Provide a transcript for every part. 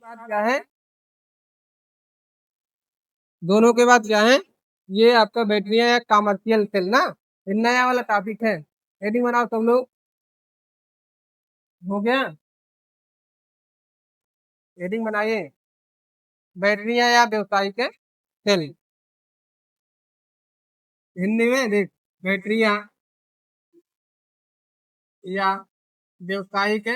बाद क्या है, दोनों के बाद क्या है, ये आपका बैटरियां या कमर्शियल सेल ना, ये नया वाला टॉपिक है। हेडिंग बनाओ सब लोग, हो गया? हेडिंग बनाइए, बैटरियां या व्यावसायिक सेल। हिंदी में देख, बैटरियां या व्यावसायिक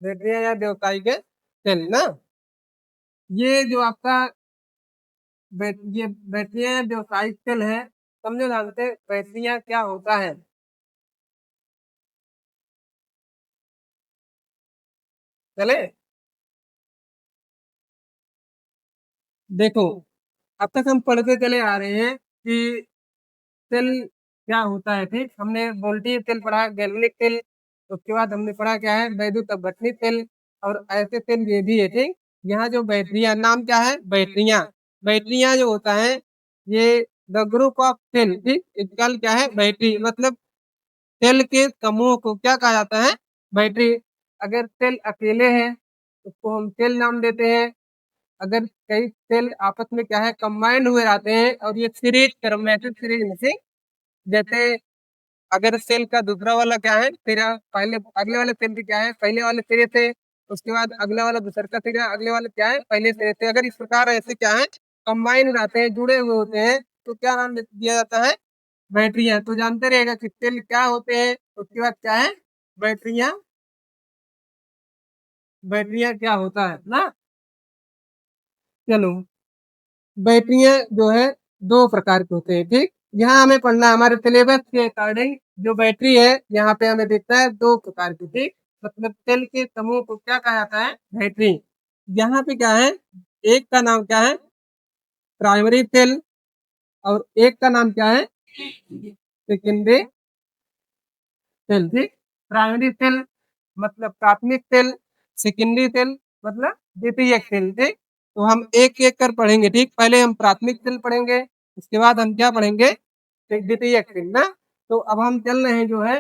बैटरियां या व्यावसायिक सेल ना, ये जो आपका ये बैटरियां या व्यावसायिक सेल है, समझो जानते बैटरियां क्या होता है। चले देखो, अब तक हम पढ़ते चले आ रहे हैं कि सेल क्या होता है। ठीक, हमने वोल्टेज सेल पढ़ा, गैल्वेनिक सेल, उसके बाद हमने पढ़ा क्या है, वैद्युत अपघटनी सेल, और ऐसे सेल ये भी है। ठीक, यहाँ जो बैटरियां, नाम क्या है, बैटरियां। बैटरियां जो होता है ये द ग्रुप ऑफ सेल। ठीक, इसका क्या है, बैटरी, मतलब सेल के समूह को क्या कहा जाता है, बैटरी। अगर सेल अकेले हैं उसको हम सेल नाम देते हैं। अगर कई सेल आपस में क्या है, कंबाइंड हुए रहते हैं और ये सीरीज मैसेज सीरीज में से, जैसे अगर सेल का दूसरा वाला क्या है तेरा, पहले अगले वाले सेल की क्या है, पहले वाले सिरे से, उसके बाद अगला वाला दूसरा का सिरा, अगले वाले क्या है, पहले सिरे से। अगर इस प्रकार ऐसे क्या है, कंबाइन रहते हैं, जुड़े हुए होते हैं, तो क्या नाम दिया जाता है, बैटरियां। तो जानते रहेगा कि सेल क्या होते हैं, उसके बाद क्या है, बैटरियां। बैटरियां क्या होता है ना। चलो, बैटरियां जो है दो प्रकार के होते हैं। ठीक, यहाँ हमें पढ़ना है हमारे सिलेबस के अकॉर्डिंग, जो बैटरी है यहाँ पे हमें दिखता है दो प्रकार की। ठीक, मतलब सेल के समूह को क्या कहा जाता है, बैटरी। यहाँ पे क्या है, एक का नाम क्या है, प्राइमरी सेल, और एक का नाम क्या है, सेकेंडरी सेल। ठीक, प्राइमरी सेल मतलब प्राथमिक सेल, सेकेंडरी सेल मतलब द्वितीयक सेल। ठीक, तो हम एक एक कर पढ़ेंगे। ठीक, पहले हम प्राथमिक सेल पढ़ेंगे, उसके बाद हम क्या पढ़ेंगे, द्वितीयक सेल ना। तो अब हम चल रहे हैं जो है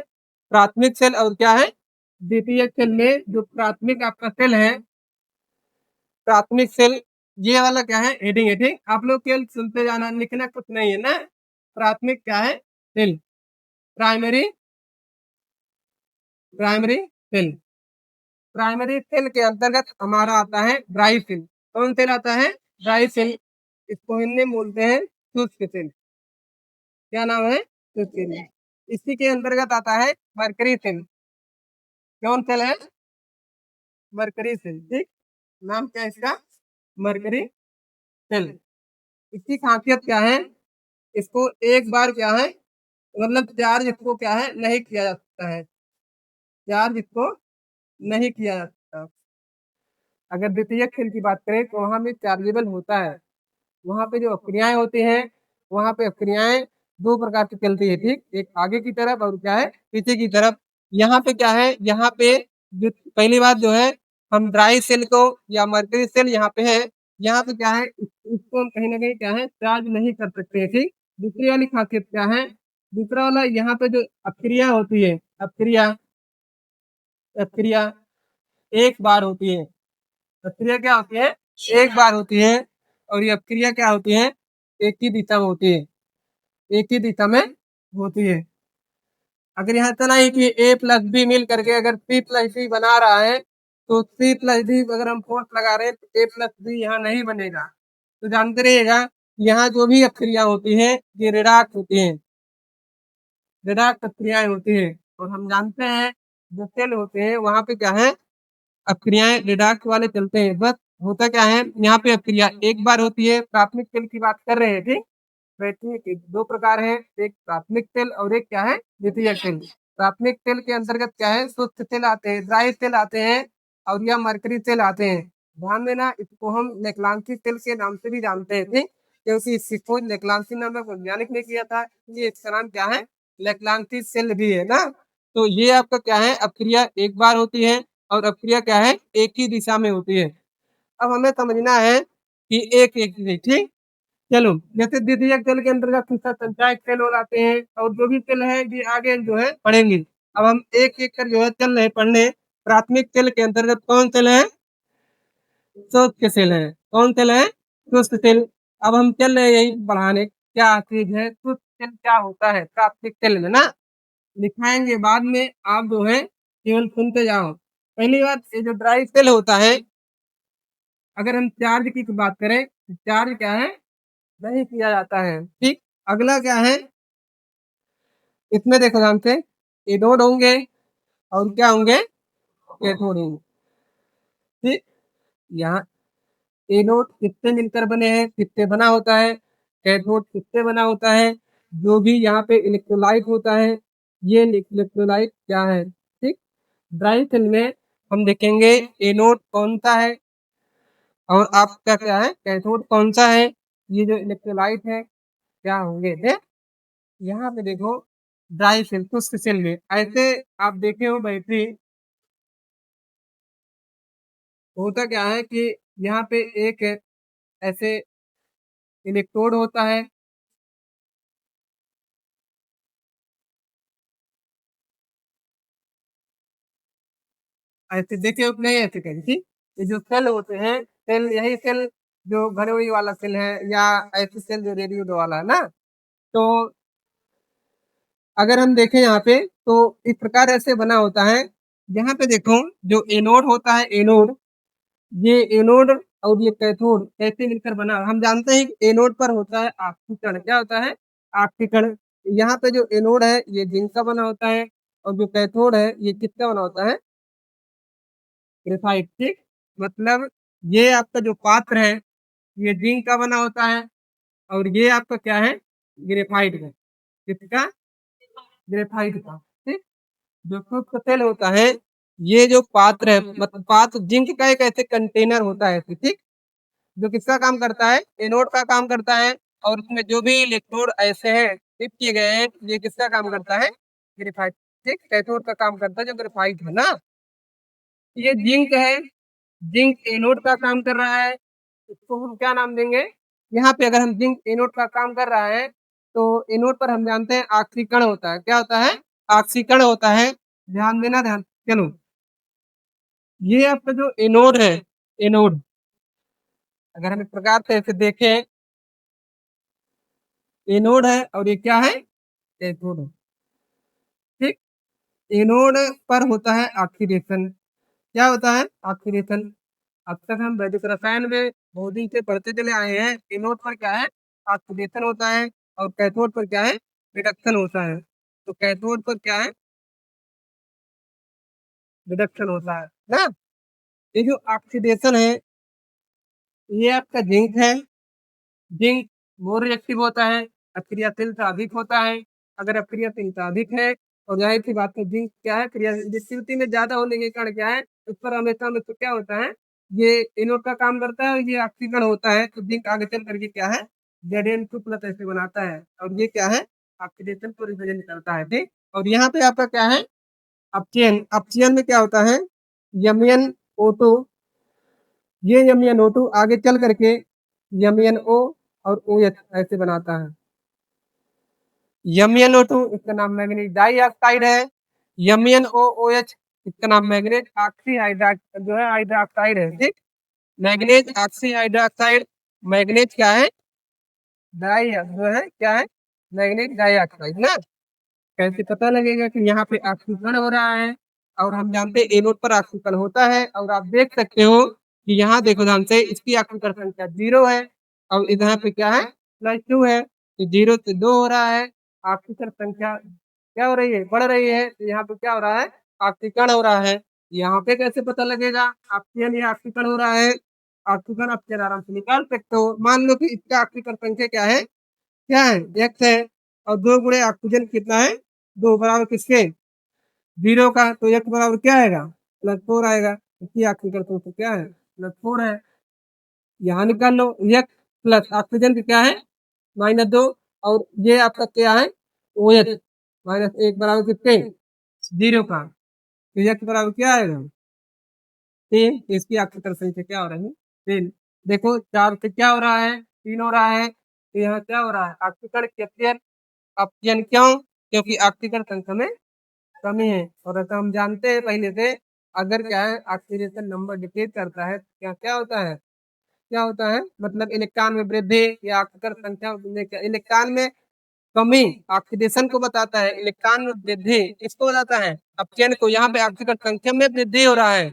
प्राथमिक सेल और क्या है, द्वितीयक सेल में जो प्राथमिक आपका सेल है, प्राथमिक सेल, ये वाला क्या है, हेडिंग है। ठीक, आप लोग केवल सुनते जाना, लिखना कुछ नहीं है ना। प्राथमिक क्या है, cell. Primary, primary cell. Primary cell के अंतर्गत हमारा आता है ड्राई सेल। कौन सेल आता है, ड्राई सेल। इसको हिंदी में बोलते हैं शुष्क सेल। क्या नाम है, शुष्क सेल। इसी के अंतर्गत आता है मरकरी सेल। कौन सेल है, मरकरी सेल। ठीक, नाम क्या है इसका, मरकरी सेल। इसकी खासियत क्या है, इसको एक बार क्या है, मतलब चार्ज इसको क्या है, नहीं किया जा सकता है। चार्ज इसको नहीं किया जा सकता। अगर द्वितीयक सेल की बात करें तो वहां में चार्जेबल होता है। वहां पे जो अक्रियाएं होती हैं, वहां पे अक्रियाएं दो प्रकार की चलती है। ठीक, एक आगे की तरफ और क्या है, पीछे की तरफ। यहाँ पे क्या है, यहाँ पे पहली बात जो है, हम ड्राई सेल को या मर्करी सेल यहाँ पे है, यहाँ पे क्या है, इसको हम कहीं ना कहीं क्या है, चार्ज नहीं कर सकते हैं। ठीक, दूसरी वाली खासियत क्या है, दूसरा वाला यहाँ पे जो अक्रिया होती है, अक्रिया, अक्रिया एक बार होती है। अक्रिया क्या होती है, एक बार होती है। और ये अक्रिया क्या होती है, एक ही दिशा में होती है, एक ही दिशा में होती है। अगर यहाँ इतना ही कि ए प्लस बी मिल करके अगर सी प्लस डी बना रहा है, तो सी प्लस डी अगर हम फोर्स लगा रहे हैं तो ए प्लस बी यहाँ नहीं बनेगा। तो जानते रहिएगा, यहाँ जो भी अक्रिया होती है ये ऋणात्मक होती है, ऋणात्मक क्रियाएं होती है। और हम जानते हैं जो सेल होते हैं वहां पे क्या है, अक्रियाएं रिडक्ट वाले चलते हैं। बस होता क्या है, यहाँ पे अक्रिया एक बार होती है। प्राथमिक सेल की बात कर रहे हैं। ठीक, बैटरी के दो प्रकार है, एक प्राथमिक सेल और एक क्या है, द्वितीयक सेल। प्राथमिक सेल के अंतर्गत क्या है, शुष्क सेल आते हैं, ड्राई सेल आते हैं, और या मरकरी सेल आते हैं। ध्यान देना, इसको हम लेक्लांसी सेल के नाम से भी जानते हैं। ठीक, क्योंकि इसकी खोज लेक्लांसी नामक वैज्ञानिक ने किया था, इसलिए इसका नाम क्या है, लेक्लांसी सेल भी है ना। तो ये आपका क्या है, अक्रिया एक बार होती है, और अक्रिया क्या है, एक ही दिशा में होती है। अब हमें समझना है कि एक एक ठीक, चलो, जैसे द्वितीयक सेल के अंतर्गत संचायक सेल हो जाते हैं और जो भी सेल है ये आगे जो है पढ़ेंगे। अब हम एक एक कर जो है चल रहे पढ़ने। प्राथमिक सेल के अंतर्गत कौन सेल है? शुष्क सेल है। कौन सेल है? शुष्क सेल। अब हम चल रहे यही बढ़ाने, क्या चीज है शुष्क सेल, क्या होता है प्राथमिक सेल में ना, लिखाएंगे बाद में, आप जो है केवल सुनते जाओ। पहली बात, ये जो ड्राई सेल होता है, अगर हम चार्ज की बात करें तो चार्ज क्या है? नहीं किया जाता है। ठीक। अगला क्या है? इसमें देखो ध्यान से, एनोड होंगे और क्या होंगे? कैथोड होंगे। ठीक। यहाँ एनोड किससे मिलकर बने हैं, किससे बना होता है? कैथोड किससे बना होता है? जो भी यहाँ पे इलेक्ट्रोलाइट होता है, ये इलेक्ट्रोलाइट क्या है? ठीक। ड्राई सेल में हम देखेंगे एनोड कौन सा है और आपका क्या है, कैथोड कौन सा है। ये जो इलेक्ट्रोलाइट है क्या होंगे? यहाँ पे देखो, ड्राई सेल शुष्क सेल में ऐसे आप देखे हो बैटरी, होता क्या है कि यहाँ पे एक ऐसे इलेक्ट्रोड होता है, ऐसे देखे हो कि नहीं? ऐसे कहीं ये जो सेल होते हैं, सेल यही सेल जो घड़ोई वाला सेल है, या ऐसे सेल जो रेडियो वाला है ना। तो अगर हम देखें यहाँ पे तो इस प्रकार ऐसे बना होता है। यहाँ पे देखो, जो एनोड होता है, एनोड, ये एनोड और ये कैथोड कैसे मिलकर बना, हम जानते हैं कि एनोड पर होता है ऑक्सीकरण। क्या होता है? ऑक्सीकरण। यहाँ पे जो एनोड है ये जिंक का बना होता है और जो कैथोड है ये किसका बना होता है? ग्रेफाइट। ठीक। मतलब ये आपका जो पात्र है ये जिंक का बना होता है और ये आपका क्या है? ग्रेफाइट का। किसका? ग्रेफाइट का। ठीक। जो शुष्क तेल होता है, ये जो पात्र है, मतलब पात्र जिंक का एक ऐसे कंटेनर होता है, ठीक, जो किसका काम करता है? एनोड का काम करता है। और उसमें जो भी इलेक्ट्रोड ऐसे हैं टिप किए गए हैं, ये किसका काम करता है? ग्रेफाइट। ठीक। कैथोड का काम करता है जो ग्रेफाइट है ना। ये जिंक है, जिंक एनोड का काम कर रहा है, इसको हम क्या नाम देंगे? यहाँ पे अगर हम जिंक एनोड का काम कर रहा है तो एनोड पर हम जानते हैं ऑक्सीकरण होता है। क्या होता है? ऑक्सीकरण होता है। ध्यान देना, ध्यान। चलो, ये आपका जो एनोड है, एनोड, अगर हम इस प्रकार से ऐसे देखें, एनोड है और ये क्या है? कैथोड है। ठीक। एनोड पर होता है ऑक्सीडेशन। क्या होता है? ऑक्सीडेशन। अब तक हम वैदिक रसायन में बहुत दिन से पढ़ते चले आए हैं, एनोड पर क्या है? ऑक्सीडेशन होता है और कैथोड पर क्या है? रिडक्शन होता है। तो कैथोड पर क्या है? रिडक्शन होता है ना। ये जो ऑक्सीडेशन है, ये आपका जिंक है। जिंक मोर रिएक्टिव होता है, अक्रियाशीलता अधिक होता है। अगर अक्रियाशीलता अधिक है और जाहिर सी बात है जिंक क्या है, क्रियाशीलता में ज्यादा होने के कारण क्या है, उस पर हमेशा में तो क्या होता है, ये एनोड का काम करता है और ये ऑक्सीकरण होता है, तो जिंक आगे चल करके क्या है, Zn2 प्लस ऐसे बनाता है और ये क्या है, ऑक्सीडेशन को रिप्रेजेंट करता है। ठीक। और यहाँ पे आपका क्या है? अपचयन। अपचयन में क्या होता है? Mn O2, ये MnO2 आगे चल करके MnO और OH ऐसे बनाता है। MnO2 इसका नाम मैग्नीज डाइऑक्साइड है। MnOOH इसका नाम मैग्नीज ऑक्सी जो है हाइड्रोक्साइड है। ठीक। मैग्नीज ऑक्सी हाइड्रोक्साइड, मैग्नीज क्या है? डाई जो है क्या है? मैग्नीज डाइऑक्साइड ना। कैसे पता लगेगा कि यहाँ पे ऑक्सीकरण हो रहा है? और हम जानते हैं एनोड पर ऑक्सीकरण होता है और आप देख सकते हो कि यहाँ देखो ध्यान से, इसकी ऑक्सीकरण संख्या 0 है और इधर पे क्या है? +2 है। तो 0 से 2 हो रहा है, ऑक्सीकरण संख्या क्या हो रही है? बढ़ रही है। तो यहाँ पे क्या हो रहा है? ऑक्सीकरण हो रहा है। यहाँ पे कैसे पता लगेगा ऑक्सीजन या ऑक्सीकरण हो रहा है? ऑक्सीकरण आप आराम से निकाल सकते हो। मान लो कि इसका ऑक्सीकरण संख्या क्या है? क्या है? x है। और 2 गुणे ऑक्सीजन कितना है? 2 बराबर किसके? 0 का। तो x बराबर क्या आएगा? +4 आएगा। इसकी ऑक्सीकरण संख्या क्या है? +4 है। यहाँ निकाल लो, x प्लस ऑक्सीजन की क्या है? -2। और ये आपका क्या है? OH -1 बराबर कितने? 0 का। तो x बराबर क्या आएगा? 3। इसकी ऑक्सीकरण संख्या क्या हो रही है? 3। देखो 4 से क्या हो रहा है? 3 हो रहा है। तो यहाँ क्या हो रहा है, ऑक्सीकरण कैप्चर ऑक्सीजन, क्यों? क्योंकि ऑक्सीकरण संख्या में कमी है। और ऐसा हम जानते हैं पहले से, अगर क्या है ऑक्सीडेशन नंबर डिक्रीज करता है, क्या क्या होता है, क्या होता है, मतलब इलेक्ट्रॉन में वृद्धि या ऑक्सीकरण संख्या में इलेक्ट्रॉन में कमी ऑक्सीडेशन को बताता है, इलेक्ट्रॉन में वृद्धि इसको बताता है अपचयन को। यहाँ पे ऑक्सीकरण संख्या में वृद्धि हो रहा है,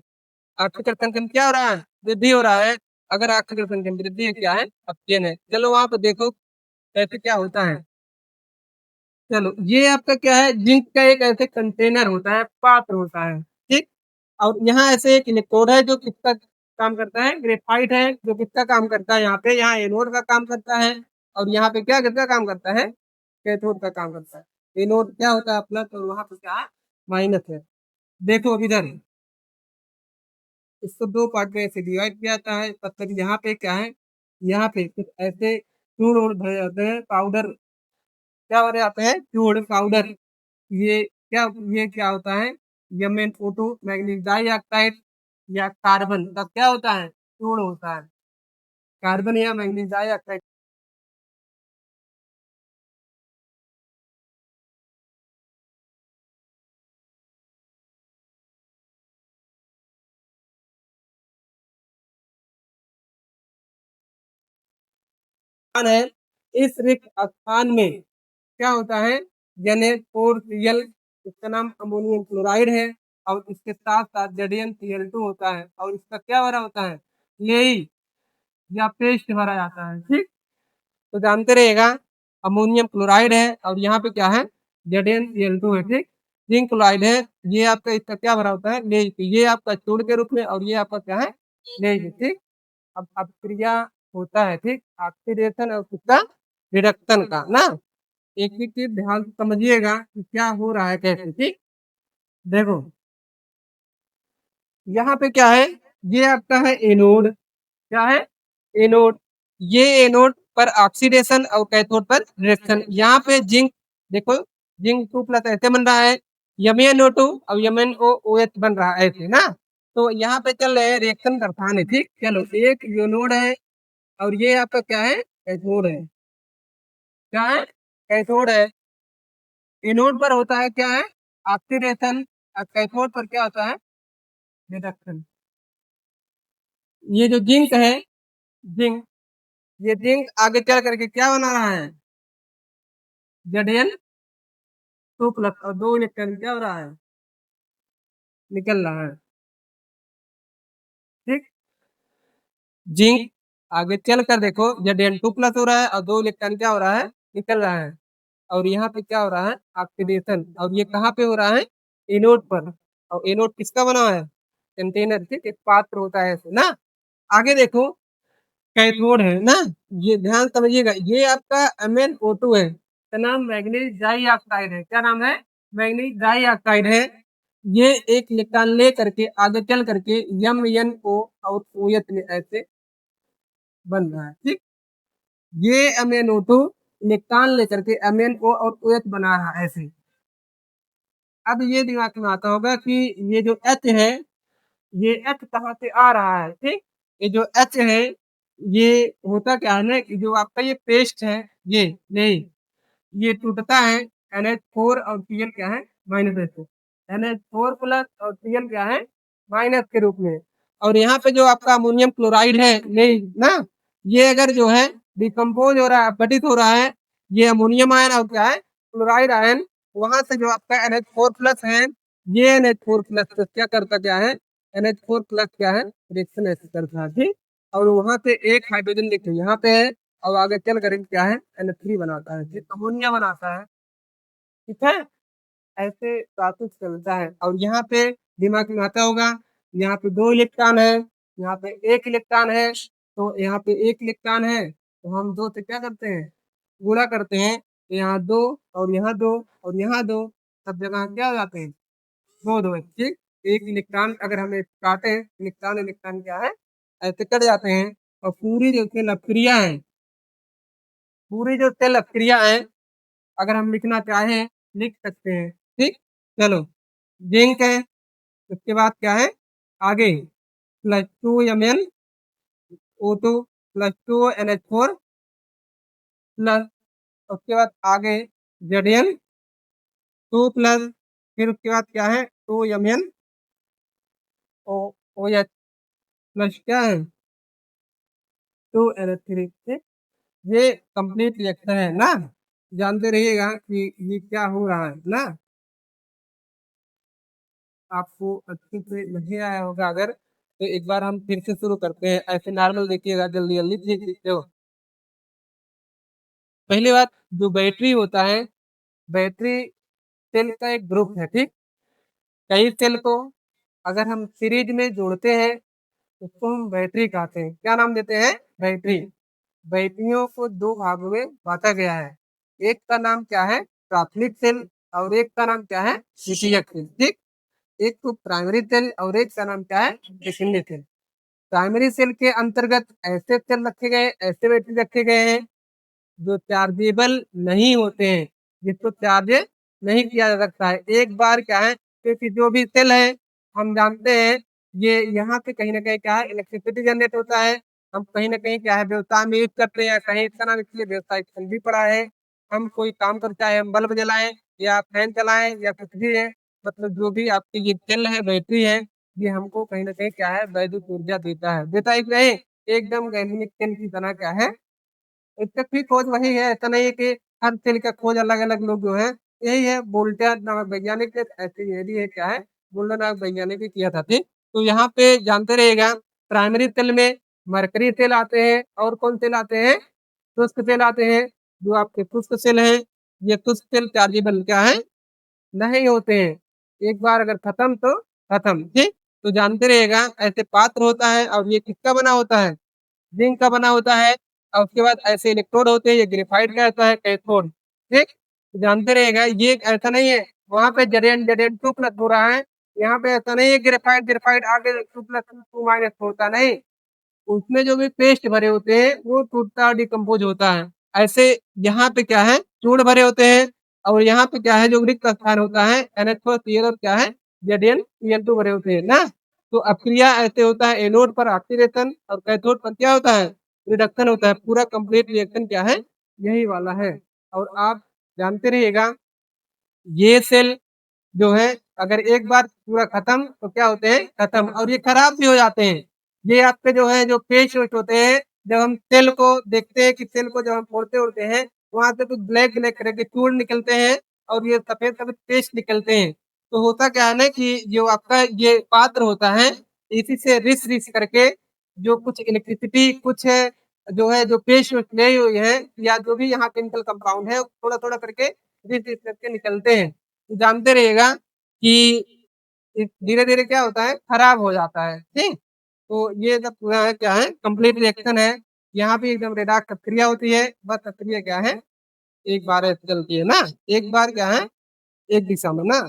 ऑक्सीकरण संख्या में क्या हो रहा है, वृद्धि हो रहा है। अगर ऑक्सीकरण संख्या में वृद्धि है, क्या है, अपचयन है। चलो वहां पे देखो कैसे क्या होता है। चलो ये आपका क्या है, जिंक का एक ऐसे कंटेनर होता है, पात्र होता है, ठीक। और यहाँ ऐसे एक इलेक्ट्रोड है जो किसका काम करता है, ग्रेफाइट है जो किसका काम करता है, यहाँ पे यहाँ एनोड का काम करता है। और यहाँ पे क्या किसका काम करता है, कैथोड का काम करता है। एनोड क्या होता है प्लस, और वहां पे क्या है, माइनस है। देखो अब इधर इसको दो पार्ट में ऐसे डिवाइड किया जाता है, तब तक यहाँ पे क्या है, यहाँ पे कुछ ऐसे चूर्ण भरे जाते हैं, पाउडर क्या भरे जाते हैं, चूर्ण पाउडर। ये क्या होता है, MnO2 मैग्नीज डाइऑक्साइड या कार्बन का क्या होता है, चूर्ण होता है, कार्बन या मैग्नीज डाइऑक्साइड। है इस रिक्त स्थान में क्या होता है, NH4Cl, इसका नाम अमोनियम क्लोराइड है। और इसके साथ साथ ZnCl2 होता है, और इसका क्या भरा होता है, यही या पेस्ट भरा जाता है, ठीक। तो जानते रहिएगा अमोनियम क्लोराइड है, और यहाँ पे क्या है, ZnCl2 है, ठीक। जिंक क्लोराइड है, ये आपका इसका क्या भरा होता है, लेज, ये आपका चूर्ण के रूप में, और ये आपका क्या है, लेज, ठीक। अब क्रिया होता है, ठीक, ऑक्सीडेशन और किसका, रिडक्शन का ना। एक एक चीज ध्यान से समझिएगा कि क्या हो रहा है कैसे, ठीक। देखो यहाँ पे क्या है, ये आपका है एनोड, क्या है, एनोड। ये एनोड पर ऑक्सीडेशन और कैथोड पर रिडक्शन। यहाँ पे जिंक, देखो जिंक 2+ ऐसे बन रहा है, MnO2 और MnOOH बन रहा है ऐसे ना। तो यहाँ पे चल रहे हैं रिएक्शन दर्शाने, है, ठीक। चलो एक एनोड है और ये आपका क्या है, कैथोड है, क्या है, कैथोड है। एनोड पर होता है क्या है, ऑक्सीडेशन, और कैथोड पर क्या होता है, रिडक्शन। ये जो जिंक है, जिंक, ये जिंक आगे चल करके क्या बना रहा है, Zn2+ और 2 इलेक्ट्रॉन क्या हो रहा है, निकल रहा है, ठीक। जिंक आगे चल कर देखो Zn2+ हो रहा है और 2 इलेक्ट्रॉन क्या हो रहा है, निकल रहा है। और यहाँ पे क्या हो रहा है, ऑक्सीडेशन। और ये कहाँ पे हो रहा है, एनोड पर। और एनोड किसका बना है, कंटेनर, ठीक, एक पात्र होता है ऐसे ना। आगे देखो कैथोड है ना, ये ध्यान समझिएगा, ये आपका MnO2 है, इसका नाम मैग्नीज डाइऑक्साइड है। क्या नाम है, मैग्नीज डाइऑक्साइड है। ये एक इलेक्ट्रॉन ले करके आगे चल करके MnO और OH में ऐसे बन रहा है, ठीक। ये MnO2 इलेक्ट्रॉन लेकर के MnO और OH बना रहा है ऐसे। अब ये दिमाग में आता होगा कि ये जो H है, ये H कहाँ से आ रहा है, ठीक। ये जो H है, ये होता क्या है ना, कि जो आपका ये पेस्ट है, ये नहीं, ये टूटता है NH4 और Cl क्या है, -H2, NH4+ और Cl क्या है, माइनस के रूप में। और यहाँ पे जो आपका अमोनियम क्लोराइड है, नहीं ना, ये अगर जो है डिकम्पोज हो रहा है, अपघटित हो रहा है, ये अमोनियम आयन और क्या है, क्लोराइड आयन, वहां से जो आपका NH4+ है, ये NH4+ क्या करता क्या है, NH4+ क्या है, रिएक्शन ऐसे करता है, ठीक। और वहां से एक हाइड्रोजन देखिए यहाँ पे है, और आगे चल कर क्या है, NH3 बनाता है, फिर अमोनिया बनाता है, ठीक है। ऐसे प्रोसेस चलता है। और यहाँ पे दिमाग में आता होगा, यहाँ पे 2 इलेक्ट्रॉन है, यहाँ पे 1 इलेक्ट्रॉन है। तो यहाँ पे 1 इलेक्ट्रॉन है, तो हम 2 से क्या करते हैं, गुणा करते हैं, तो यहाँ 2 और यहाँ 2 और यहाँ 2, सब जगह क्या हो जाते हैं, 2 2, ठीक। एक इलेक्ट्रॉन अगर हमें काटे, इलेक्ट्रॉन इलेक्ट्रॉन क्या है, ऐसे कट जाते हैं। और पूरी जो सेल अपक्रिया है, पूरी जो सेल अपक्रिया है, अगर हम लिखना चाहें लिख सकते हैं, ठीक। चलो जिंक है, उसके बाद क्या है, आगे +2 MnO2 +2 NH4 प्लस उसके बाद आगे Zn 2 प्लस फिर उसके बाद क्या है 2Mn OH प्लस क्या है 2NH3। ये कंप्लीट रिएक्शन है ना, जानते रहिएगा कि ये क्या हो रहा है ना। आपको अच्छे से नहीं आया होगा अगर, तो एक बार हम फिर से शुरू करते हैं, ऐसे नॉर्मल देखिएगा जल्दी जल्दी देखो। पहली बात, जो बैटरी होता है, बैटरी सेल का एक ग्रुप है, ठीक। कई सेल को अगर हम सीरीज में जोड़ते हैं उसको हम बैटरी कहते हैं। क्या नाम देते हैं? बैटरी। बैटरियों को दो भागों में बांटा गया है, एक का नाम क्या है प्राथमिक सेल और एक का नाम क्या है द्वितीयक सेल, ठीक। एक तो प्राइमरी सेल और एक का नाम क्या है सेकेंडरी सेल। प्राइमरी सेल के अंतर्गत ऐसे सेल रखे गए, ऐसे बैटरी रखे गए हैं जो चार्जेबल नहीं होते हैं, जिसको चार्ज नहीं किया जा सकता है। एक बार क्या है, क्योंकि जो भी सेल है हम जानते हैं ये यहाँ से कहीं ना कहीं क्या है इलेक्ट्रिसिटी जनरेट होता है। हम कहीं ना कहीं क्या है व्यवसाय में यूज करते हैं, कहीं इसका नाम इसलिए व्यवसाय चल भी पड़ा है। हम कोई काम कर चाहे हम बल्ब जलाएं या फैन चलाएं या कुछ भी है, मतलब जो भी आपकी ये सेल है बैटरी है, ये हमको कहीं ना कहीं क्या है वैद्युत ऊर्जा देता है कि नहीं, एकदम गैल्वेनिक सेल की तरह क्या है। तक भी खोज वही है, ऐसा नहीं है कि हर सेल का खोज अलग अलग लोग जो है, यही है वोल्टर नामक वैज्ञानिक ने ऐसी यही है क्या है वोल्टर नामक वैज्ञानिक ने किया था, ठीक। तो यहाँ पे जानते रहेगा प्राइमरी सेल में मरकरी सेल आते हैं और कौन सेल आते हैं शुष्क सेल आते हैं। जो आपके शुष्क सेल है ये शुष्क सेल चार्जेबल क्या है नहीं होते हैं, एक बार अगर खत्म तो खत्म, ठीक। तो जानते रहेगा ऐसे पात्र होता है और ये किसका बना होता है जिंक का बना होता है। और उसके बाद ऐसे इलेक्ट्रोड होते हैं, ये ग्रेफाइट का होता है कैथोड, ठीक। तो जानते रहेगा ये ऐसा नहीं है वहां पे Zn 2 प्लस हो रहा है, यहाँ पे ऐसा नहीं है ग्रेफाइट ग्रेफाइट आगे 2 प्लस 2 माइनस होता नहीं, उसमें जो भी पेस्ट भरे होते हैं वो टूटता और डिकम्पोज होता है। ऐसे यहाँ पे क्या है चूड़ भरे होते हैं और यहाँ पे क्या है जो रिक्त स्थान होता है NH4Cl और क्या है Zn Cl2 भरे होते हैं ना। तो अक्रिया ऐसे होता है एनोड पर ऑक्सीडेशन और कैथोड पर क्या होता है रिडक्शन होता है। पूरा कंप्लीट रिएक्शन क्या है यही वाला है। और आप जानते रहिएगा ये सेल जो है अगर एक बार पूरा खत्म तो क्या होते हैं खत्म, और ये खराब भी हो जाते हैं। ये आपके जो है जो पेस्ट वेस्ट होते हैं, जब हम सेल को देखते हैं कि सेल को जब हम फोड़ते उड़ते हैं वहां से कुछ ब्लैक ब्लैक कलर के चूड़ निकलते हैं और ये सफेद सफेद पेस्ट निकलते हैं। तो होता क्या है ना कि जो आपका ये पात्र होता है इसी से रिस रिस करके जो कुछ इलेक्ट्रिसिटी कुछ है जो है जो पेस्ट वेस्ट ले हुई है या जो भी यहाँ केमिकल कंपाउंड है थोड़ा थोड़ा करके रिस रिस करके निकलते हैं। तो जानते रहिएगा कि धीरे धीरे क्या होता है खराब हो जाता है, ठीक। तो ये सब पूरा है क्या है कंप्लीट रिएक्शन है। यहाँ पे एकदम रेडाक्स क्रिया होती है, बस क्रिया क्या है एक बार ऐसे चलती है ना, एक बार क्या है एक दिशा में ना।